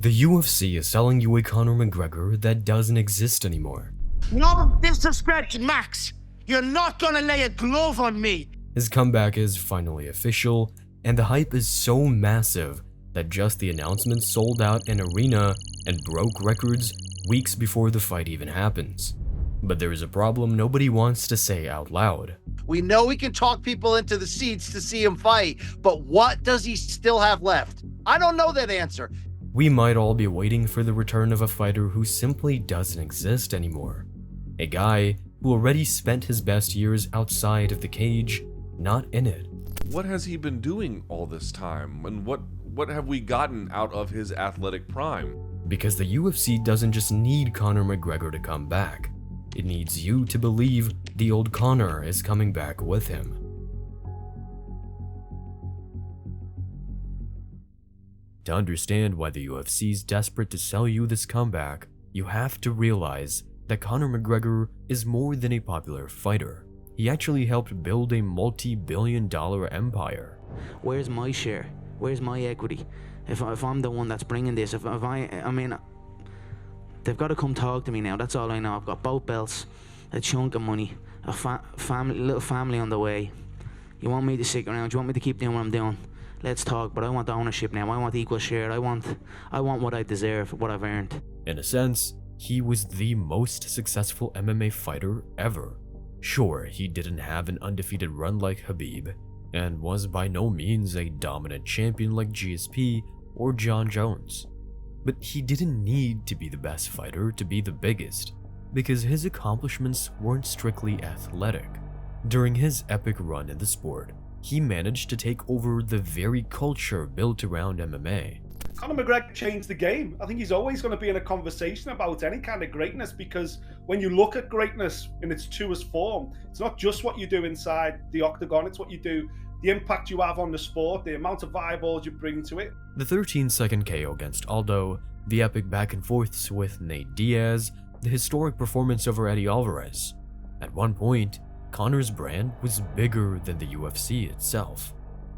The UFC is selling you a Conor McGregor that doesn't exist anymore. No disrespect, Max. You're not gonna lay a glove on me. His comeback is finally official, and the hype is so massive that just the announcement sold out an arena and broke records weeks before the fight even happens. But there is a problem nobody wants to say out loud. We know we can talk people into the seats to see him fight, but what does he still have left? I don't know that answer. We might all be waiting for the return of a fighter who simply doesn't exist anymore. A guy who already spent his best years outside of the cage, not in it. What has he been doing all this time, and what have we gotten out of his athletic prime? Because the UFC doesn't just need Conor McGregor to come back. It needs you to believe the old Conor is coming back with him. To understand why the UFC is desperate to sell you this comeback, you have to realize that Conor McGregor is more than a popular fighter. He actually helped build a multi-billion-dollar empire. Where's my share? Where's my equity? If I'm the one that's bringing this, I mean, they've got to come talk to me now. That's all I know. I've got both belts, a chunk of money, a little family on the way. You want me to stick around? You want me to keep doing what I'm doing? Let's talk, but I want the ownership now. I want equal share. I want what I deserve, what I've earned. In a sense, he was the most successful MMA fighter ever. Sure, he didn't have an undefeated run like Khabib, and was by no means a dominant champion like GSP or John Jones. But he didn't need to be the best fighter to be the biggest, because his accomplishments weren't strictly athletic. During his epic run in the sport, he managed to take over the very culture built around MMA. Conor McGregor changed the game. I think he's always going to be in a conversation about any kind of greatness, because when you look at greatness in its truest form, it's not just what you do inside the octagon, it's what you do, the impact you have on the sport, the amount of eyeballs you bring to it. The 13-second KO against Aldo, the epic back and forths with Nate Diaz, the historic performance over Eddie Alvarez. At one point, Conor's brand was bigger than the UFC itself.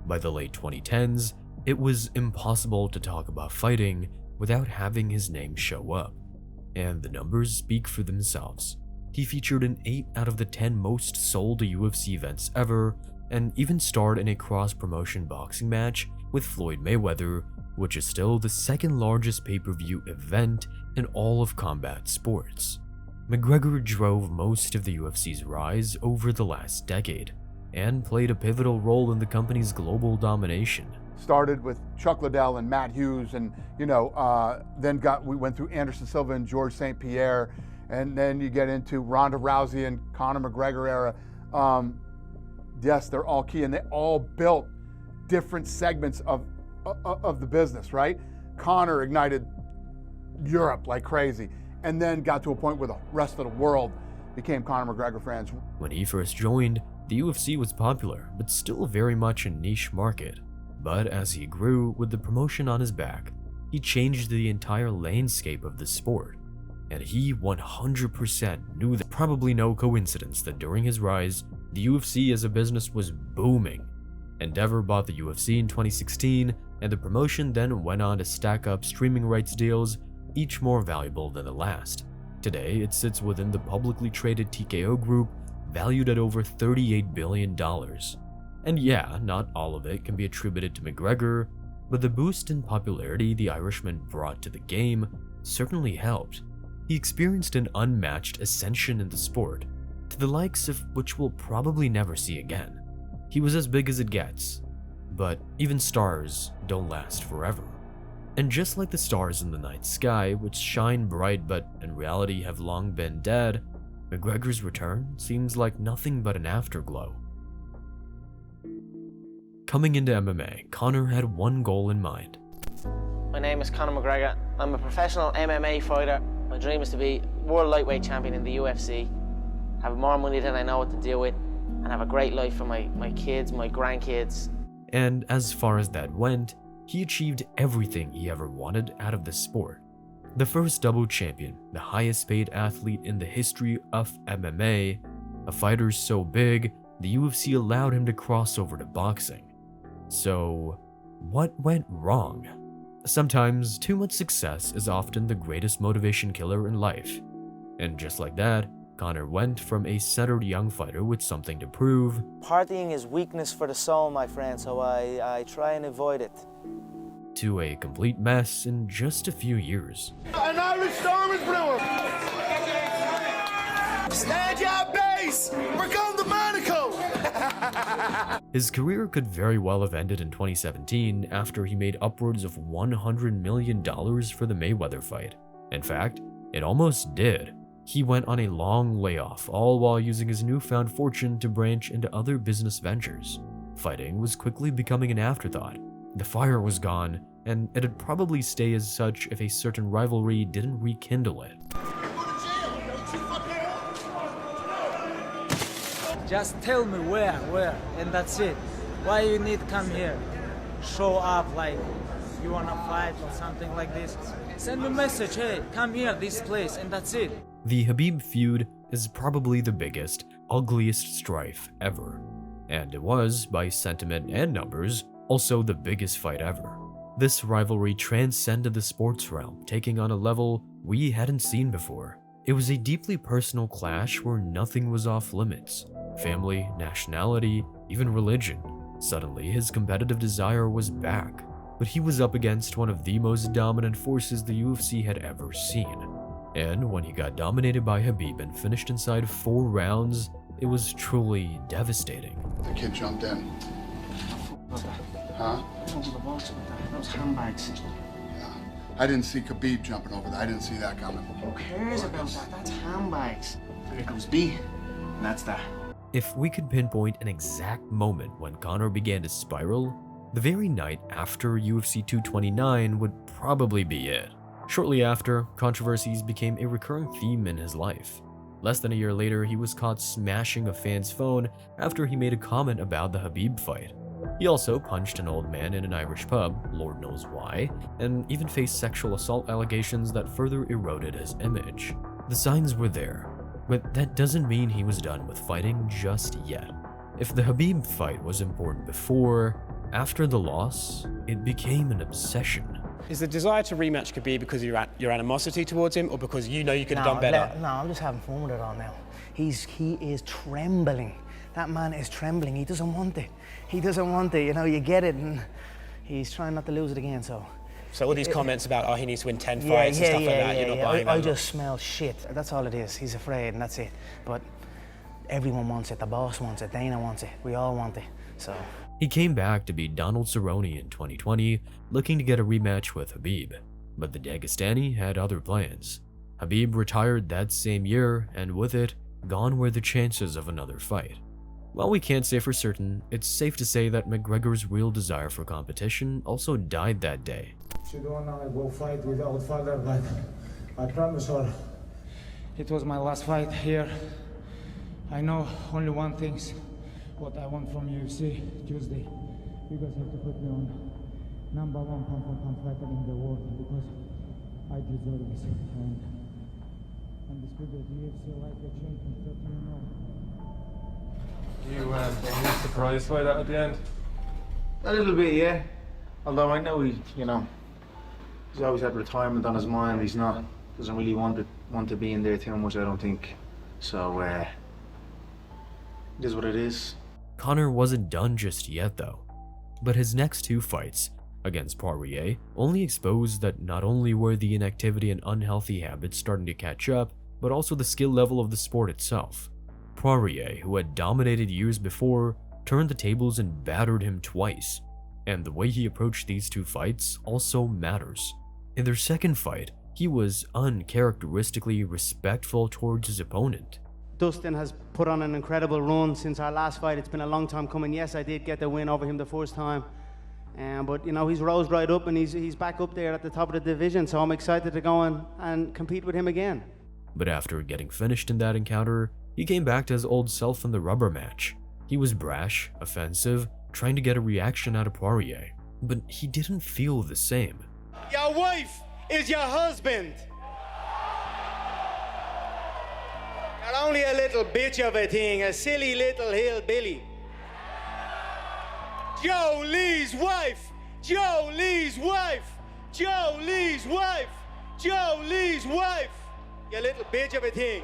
By the late 2010s, it was impossible to talk about fighting without having his name show up, and the numbers speak for themselves. He featured in 8 out of the 10 most sold UFC events ever, and even starred in a cross-promotion boxing match with Floyd Mayweather, which is still the second largest pay-per-view event in all of combat sports. McGregor drove most of the UFC's rise over the last decade, and played a pivotal role in the company's global domination. Started with Chuck Liddell and Matt Hughes, and then we went through Anderson Silva and George St. Pierre, and then you get into Ronda Rousey and Conor McGregor era. Yes, they're all key, and they all built different segments of the business, right? Conor ignited Europe like crazy, and then got to a point where the rest of the world became Conor McGregor fans. When he first joined, the UFC was popular, but still very much a niche market. But as he grew with the promotion on his back, he changed the entire landscape of the sport. And he 100% knew that. Probably no coincidence that during his rise, the UFC as a business was booming. Endeavor bought the UFC in 2016, and the promotion then went on to stack up streaming rights deals, each more valuable than the last. Today, it sits within the publicly traded TKO group, valued at over $38 billion. And yeah, not all of it can be attributed to McGregor, but the boost in popularity the Irishman brought to the game certainly helped. He experienced an unmatched ascension in the sport, to the likes of which we'll probably never see again. He was as big as it gets, but even stars don't last forever. And just like the stars in the night sky, which shine bright but in reality have long been dead, McGregor's return seems like nothing but an afterglow. Coming into MMA, Conor had one goal in mind. My name is Conor McGregor. I'm a professional MMA fighter. My dream is to be world lightweight champion in the UFC, have more money than I know what to do with, and have a great life for my kids, my grandkids. And as far as that went, he achieved everything he ever wanted out of the sport. The first double champion, the highest paid athlete in the history of MMA, a fighter so big, the UFC allowed him to cross over to boxing. So, what went wrong? Sometimes too much success is often the greatest motivation killer in life. And just like that, Conor went from a centered young fighter with something to prove Partying is weakness for the soul, my friend, so I try and avoid it. to a complete mess in just a few years. An Irish storm is brewing. Stand your base. We're going to Monaco. His career could very well have ended in 2017 after he made upwards of $100 million for the Mayweather fight. In fact, it almost did. He went on a long layoff, all while using his newfound fortune to branch into other business ventures. Fighting was quickly becoming an afterthought. The fire was gone, and it'd probably stay as such if a certain rivalry didn't rekindle it. Just tell me where, and that's it. Why you need to come here? Show up like you wanna fight or something like this. Send me a message, hey, come here, this place, and that's it. The Khabib feud is probably the biggest, ugliest strife ever. And it was, by sentiment and numbers, also the biggest fight ever. This rivalry transcended the sports realm, taking on a level we hadn't seen before. It was a deeply personal clash where nothing was off limits. Family, nationality, even religion. Suddenly, his competitive desire was back, but he was up against one of the most dominant forces the UFC had ever seen. And when he got dominated by Khabib and finished inside 4 rounds, it was truly devastating. The kid jumped in. Huh? Those handbags. Yeah. I didn't see Khabib jumping over that. I didn't see that coming. Who cares about that? That's handbags. Here comes B, and that's that. If we could pinpoint an exact moment when Conor began to spiral, the very night after UFC 229 would probably be it. Shortly after, controversies became a recurring theme in his life. Less than a year later, he was caught smashing a fan's phone after he made a comment about the Khabib fight. He also punched an old man in an Irish pub, Lord knows why, and even faced sexual assault allegations that further eroded his image. The signs were there, but that doesn't mean he was done with fighting just yet. If the Khabib fight was important before, after the loss, it became an obsession. Is the desire to rematch Khabib because of your animosity towards him, or because you know you could have done better? No, I'm just having fun with it all now. He is trembling. That man is trembling. He doesn't want it. He doesn't want it. You know, you get it, and he's trying not to lose it again. So all these comments about he needs to win 10 fights and stuff like that, you're not buying that. I just smell shit. That's all it is. He's afraid, and that's it. But everyone wants it. The boss wants it. Dana wants it. We all want it. So. He came back to beat Donald Cerrone in 2020, looking to get a rematch with Khabib. But the Dagestani had other plans. Khabib retired that same year, and with it, gone were the chances of another fight. While we can't say for certain, it's safe to say that McGregor's real desire for competition also died that day. She don't wanna go fight without father, but I promise her it was my last fight here. I know only one thing. What I want from UFC Tuesday, you guys have to put me on #1 pound-for-pound fighter in the world, because I deserve this. And undisputed UFC lightweight champion, so you know. You were surprised by that at the end? A little bit, yeah. Although I know he's always had retirement on his mind. He's doesn't really want to be in there too much, I don't think. So it is what it is. Conor wasn't done just yet though, but his next 2 fights against Poirier only exposed that not only were the inactivity and unhealthy habits starting to catch up, but also the skill level of the sport itself. Poirier, who had dominated years before, turned the tables and battered him twice, and the way he approached these 2 fights also matters. In their second fight, he was uncharacteristically respectful towards his opponent. Dustin has put on an incredible run since our last fight. It's been a long time coming. Yes, I did get the win over him the first time. But, you know, he's rose right up, and he's back up there at the top of the division, so I'm excited to go and compete with him again. But after getting finished in that encounter, he came back to his old self in the rubber match. He was brash, offensive, trying to get a reaction out of Poirier, but he didn't feel the same. Your wife is your husband. You're only a little bitch of a thing, a silly little hillbilly. Joe Lee's wife! Joe Lee's wife! Joe Lee's wife! Joe Lee's wife! You little bitch of a thing.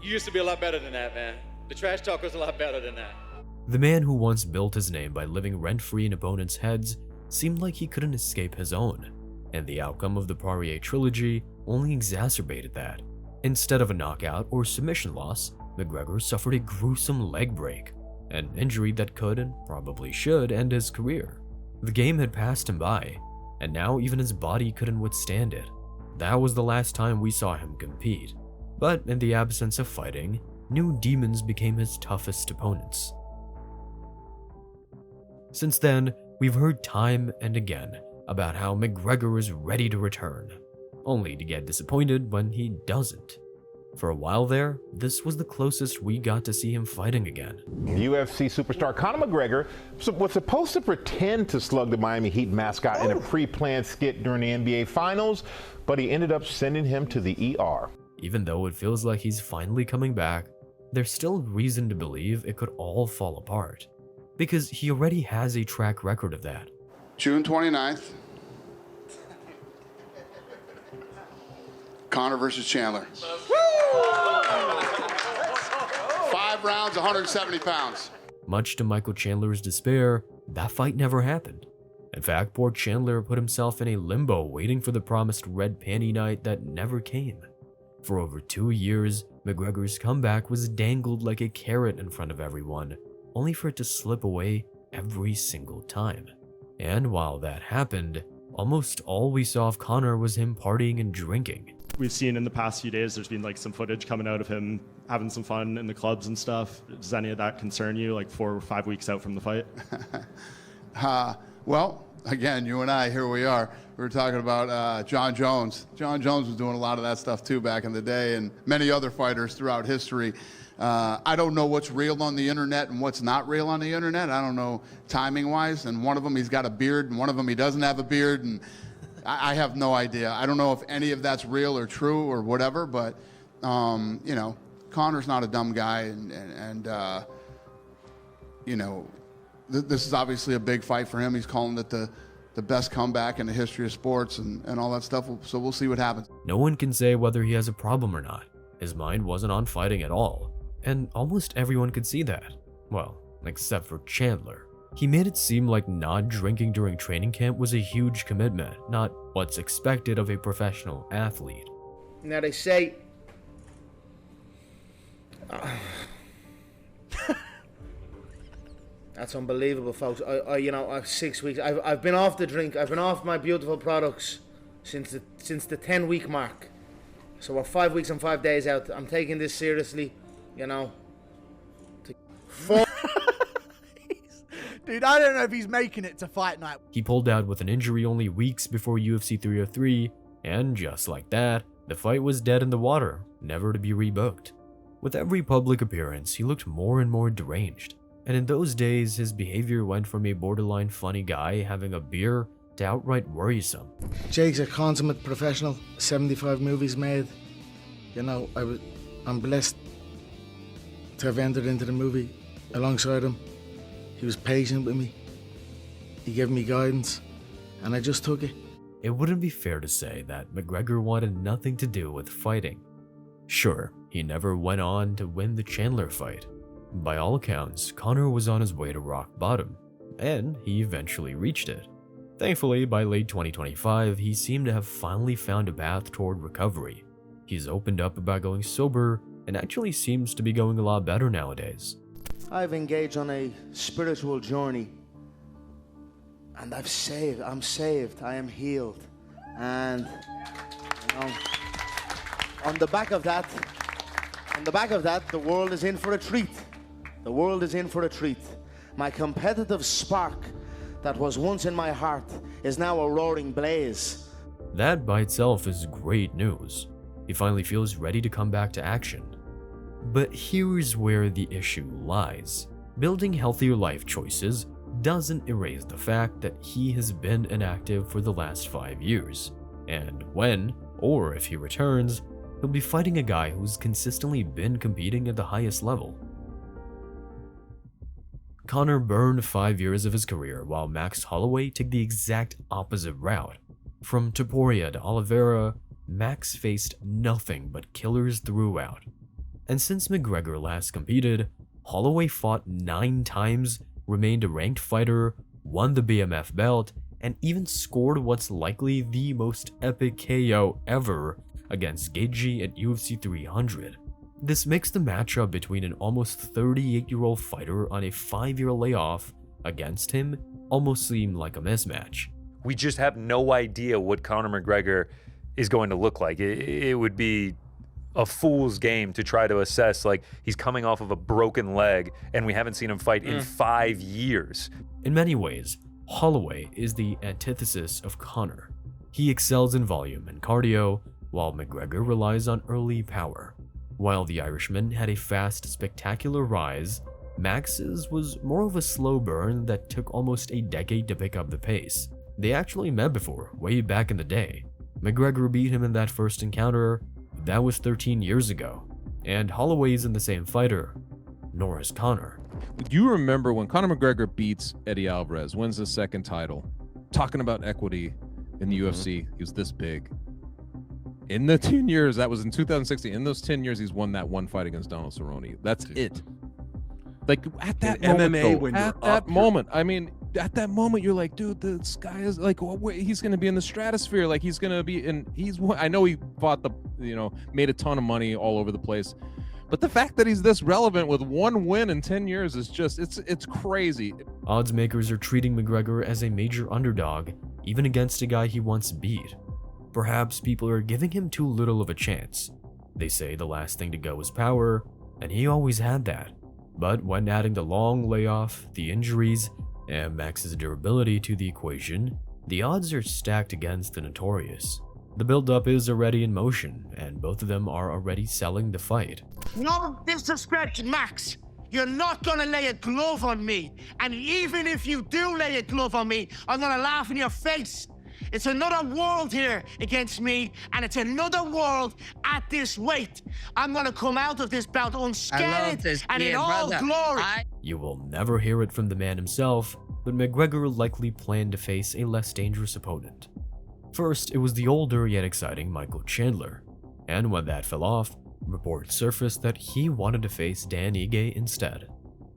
You used to be a lot better than that, man. The trash talk was a lot better than that. The man who once built his name by living rent-free in opponents' heads seemed like he couldn't escape his own, and the outcome of the Poirier trilogy only exacerbated that. Instead of a knockout or submission loss, McGregor suffered a gruesome leg break, an injury that could and probably should end his career. The game had passed him by, and now even his body couldn't withstand it. That was the last time we saw him compete. But in the absence of fighting, new demons became his toughest opponents. Since then, we've heard time and again about how McGregor is ready to return, only to get disappointed when he doesn't. For a while there, this was the closest we got to see him fighting again. UFC superstar Conor McGregor was supposed to pretend to slug the Miami Heat mascot in a pre-planned skit during the NBA Finals, but he ended up sending him to the ER. Even though it feels like he's finally coming back, there's still reason to believe it could all fall apart, because he already has a track record of that. June 29th, Conor versus Chandler. 5 rounds, 170 pounds. Much to Michael Chandler's despair, that fight never happened. In fact, poor Chandler put himself in a limbo waiting for the promised red panty night that never came. For over 2 years, McGregor's comeback was dangled like a carrot in front of everyone, only for it to slip away every single time. And while that happened, almost all we saw of Conor was him partying and drinking. We've seen in the past few days, there's been like some footage coming out of him having some fun in the clubs and stuff. Does any of that concern you, like 4 or 5 weeks out from the fight? Well, again, you and I, here we are. We were talking about John Jones. John Jones was doing a lot of that stuff too back in the day, and many other fighters throughout history. I don't know what's real on the internet and what's not real on the internet. I don't know timing-wise, and one of them he's got a beard, and one of them he doesn't have a beard, and I have no idea. I don't know if any of that's real or true or whatever, but you know, Conor's not a dumb guy, and you know, this is obviously a big fight for him. He's calling it the best comeback in the history of sports and all that stuff, so we'll see what happens. No one can say whether he has a problem or not. His mind wasn't on fighting at all, and almost everyone could see that. Well, except for Chandler. He made it seem like not drinking during training camp was a huge commitment, not what's expected of a professional athlete. Now they say... That's unbelievable, folks. You know, I've 6 weeks. I've been off the drink. I've been off my beautiful products since the 10-week mark. So we're 5 weeks and 5 days out. I'm taking this seriously, you know. Dude, I don't know if he's making it to fight night. He pulled out with an injury only weeks before UFC 303, and just like that, the fight was dead in the water, never to be rebooked. With every public appearance, he looked more and more deranged. And in those days, his behavior went from a borderline funny guy having a beer to outright worrisome. Jake's a consummate professional, 75 movies made. You know, I'm blessed to have entered into the movie alongside him. He was patient with me. He gave me guidance, and I just took it. It wouldn't be fair to say that McGregor wanted nothing to do with fighting. Sure, he never went on to win the Chandler fight. By all accounts, Conor was on his way to rock bottom, and he eventually reached it. Thankfully, by late 2025, he seemed to have finally found a path toward recovery. He's opened up about going sober and actually seems to be going a lot better nowadays. I've engaged on a spiritual journey, and I'm saved, I am healed. And you know, on the back of that, the world is in for a treat. The world is in for a treat. My competitive spark that was once in my heart is now a roaring blaze. That by itself is great news. He finally feels ready to come back to action. But here's where the issue lies. Building healthier life choices doesn't erase the fact that he has been inactive for the last 5 years. And when, or if he returns, he'll be fighting a guy who's consistently been competing at the highest level. Conor burned 5 years of his career while Max Holloway took the exact opposite route. From Topuria to Oliveira, Max faced nothing but killers throughout. And since McGregor last competed, Holloway fought 9 times, remained a ranked fighter, won the BMF belt, and even scored what's likely the most epic KO ever against Gaethje at UFC 300. This makes the matchup between an almost 38-year-old fighter on a 5-year layoff against him almost seem like a mismatch. We just have no idea what Conor McGregor is going to look like. It would be a fool's game to try to assess, like, he's coming off of a broken leg and we haven't seen him fight in 5 years. In many ways, Holloway is the antithesis of Conor. He excels in volume and cardio, while McGregor relies on early power. While the Irishman had a fast, spectacular rise, Max's was more of a slow burn that took almost a decade to pick up the pace. They actually met before, way back in the day. McGregor beat him in that first encounter, but that was 13 years ago. And Holloway isn't the same fighter, nor is Conor. You remember when Conor McGregor beats Eddie Alvarez, wins his second title, talking about equity in the UFC, he was this big. In the 10 years, that was in 2016, in those 10 years, he's won that one fight against Donald Cerrone. That's it. Like, at that moment, MMA, though, when at you're that up, moment, I mean, at that moment, you're like, dude, this guy is like, he's going to be in the stratosphere. Like, he's going to be in, I know he fought made a ton of money all over the place. But the fact that he's this relevant with one win in 10 years is just, it's crazy. Odds makers are treating McGregor as a major underdog, even against a guy he once beat. Perhaps people are giving him too little of a chance. They say the last thing to go is power, and he always had that. But when adding the long layoff, the injuries, and Max's durability to the equation, the odds are stacked against the notorious. The build-up is already in motion, and both of them are already selling the fight. No disrespect, Max. You're not gonna lay a glove on me. And even if you do lay a glove on me, I'm gonna laugh in your face. It's another world here against me, and it's another world at this weight. I'm gonna come out of this bout unscathed and in all glory. You will never hear it from the man himself, but McGregor likely planned to face a less dangerous opponent. First, it was the older yet exciting Michael Chandler, and when that fell off, reports surfaced that he wanted to face Dan Ige instead.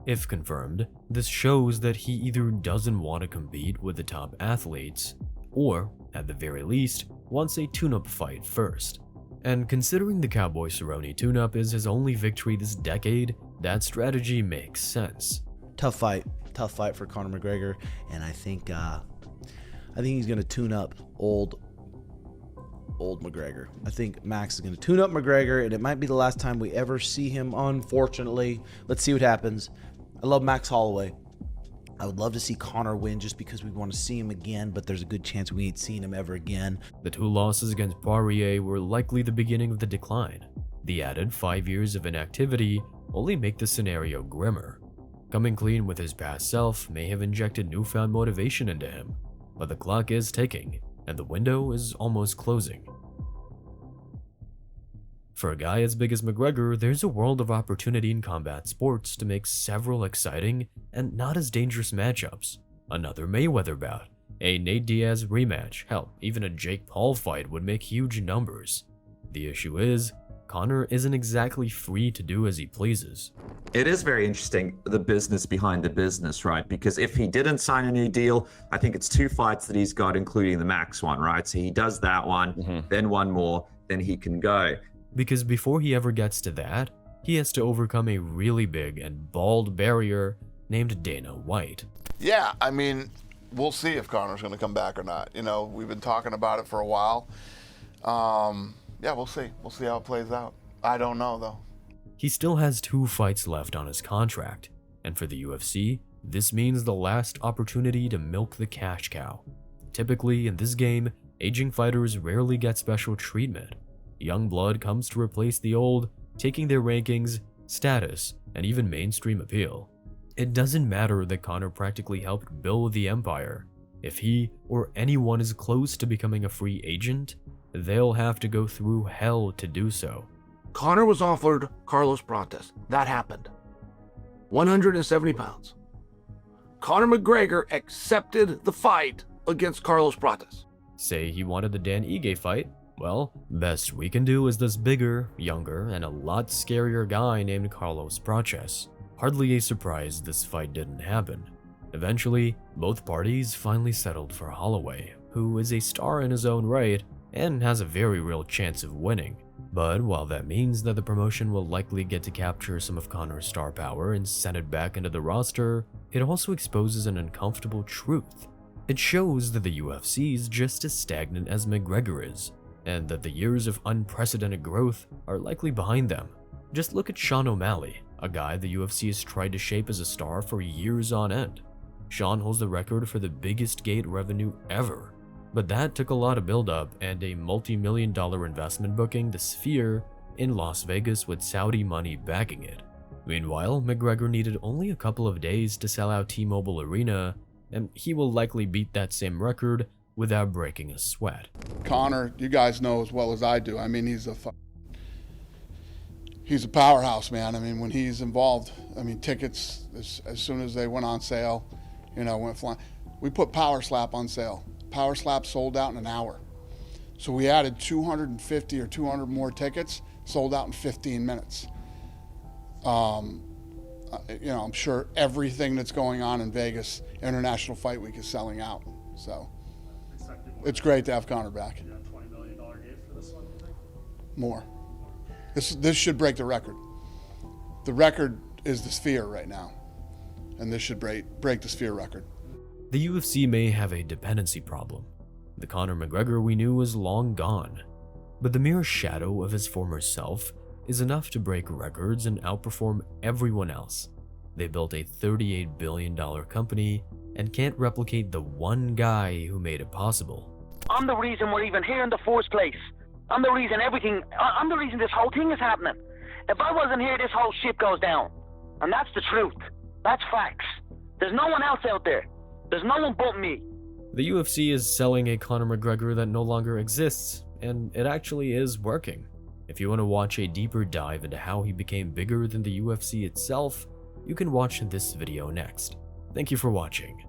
If confirmed, this shows that he either doesn't want to compete with the top athletes, or, at the very least, wants a tune-up fight first. And considering the Cowboy Cerrone tune-up is his only victory this decade, that strategy makes sense. Tough fight for Conor McGregor, and I think he's gonna tune up old McGregor. I think Max is gonna tune up McGregor, and it might be the last time we ever see him, unfortunately. Let's see what happens. I love Max Holloway. I would love to see Conor win just because we want to see him again, but there's a good chance we ain't seeing him ever again. The 2 losses against Poirier were likely the beginning of the decline. The added 5 years of inactivity only make the scenario grimmer. Coming clean with his past self may have injected newfound motivation into him, but the clock is ticking, and the window is almost closing. For a guy as big as McGregor, there's a world of opportunity in combat sports to make several exciting and not as dangerous matchups. Another Mayweather bout, a Nate Diaz rematch, hell, even a Jake Paul fight would make huge numbers. The issue is, Conor isn't exactly free to do as he pleases. It is very interesting, the business behind the business, right? Because if he didn't sign a new deal, I think it's 2 fights that he's got, including the Max one, right? So he does that one, then one more, then he can go. Because before he ever gets to that, he has to overcome a really big and bald barrier named Dana White. Yeah, I mean, we'll see if Conor's going to come back or not. You know, we've been talking about it for a while. Yeah, we'll see. We'll see how it plays out. I don't know, though. He still has 2 fights left on his contract, and for the UFC, this means the last opportunity to milk the cash cow. Typically, in this game, aging fighters rarely get special treatment. Young blood comes to replace the old, taking their rankings, status, and even mainstream appeal. It doesn't matter that Conor practically helped build the empire. If he or anyone is close to becoming a free agent, they'll have to go through hell to do so. Conor was offered Carlos Prates. That happened. 170 pounds. Conor McGregor accepted the fight against Carlos Pratas. Say he wanted the Dan Ige fight? Well, best we can do is this bigger, younger, and a lot scarier guy named Carlos Pratas. Hardly a surprise this fight didn't happen. Eventually, both parties finally settled for Holloway, who is a star in his own right and has a very real chance of winning. But while that means that the promotion will likely get to capture some of Conor's star power and send it back into the roster, it also exposes an uncomfortable truth. It shows that the UFC is just as stagnant as McGregor is, and that the years of unprecedented growth are likely behind them. Just look at Sean O'Malley, a guy the UFC has tried to shape as a star for years on end. Sean holds the record for the biggest gate revenue ever. But that took a lot of build-up and a multi-million-dollar investment booking the Sphere in Las Vegas with Saudi money backing it. Meanwhile, McGregor needed only a couple of days to sell out T-Mobile Arena, and he will likely beat that same record without breaking a sweat. Conor, you guys know as well as I do. I mean, he's a powerhouse, man. I mean, when he's involved, I mean, tickets, as soon as they went on sale, went flying. We put Power Slap on sale. Power Slap sold out in an hour. So we added 250 or 200 more tickets, sold out in 15 minutes. I'm sure everything that's going on in Vegas International Fight Week is selling out. So it's great to have Conor back. $20 million gate for this one, you think? More. This should break the record. The record is the Sphere right now, and this should break the Sphere record. The UFC may have a dependency problem. The Conor McGregor we knew is long gone, but the mere shadow of his former self is enough to break records and outperform everyone else. They built a $38 billion company and can't replicate the one guy who made it possible. I'm the reason we're even here in the first place. I'm the reason this whole thing is happening. If I wasn't here, this whole ship goes down. And that's the truth. That's facts. There's no one else out there. There's no one but me. The UFC is selling a Conor McGregor that no longer exists, and it actually is working. If you want to watch a deeper dive into how he became bigger than the UFC itself, you can watch this video next. Thank you for watching.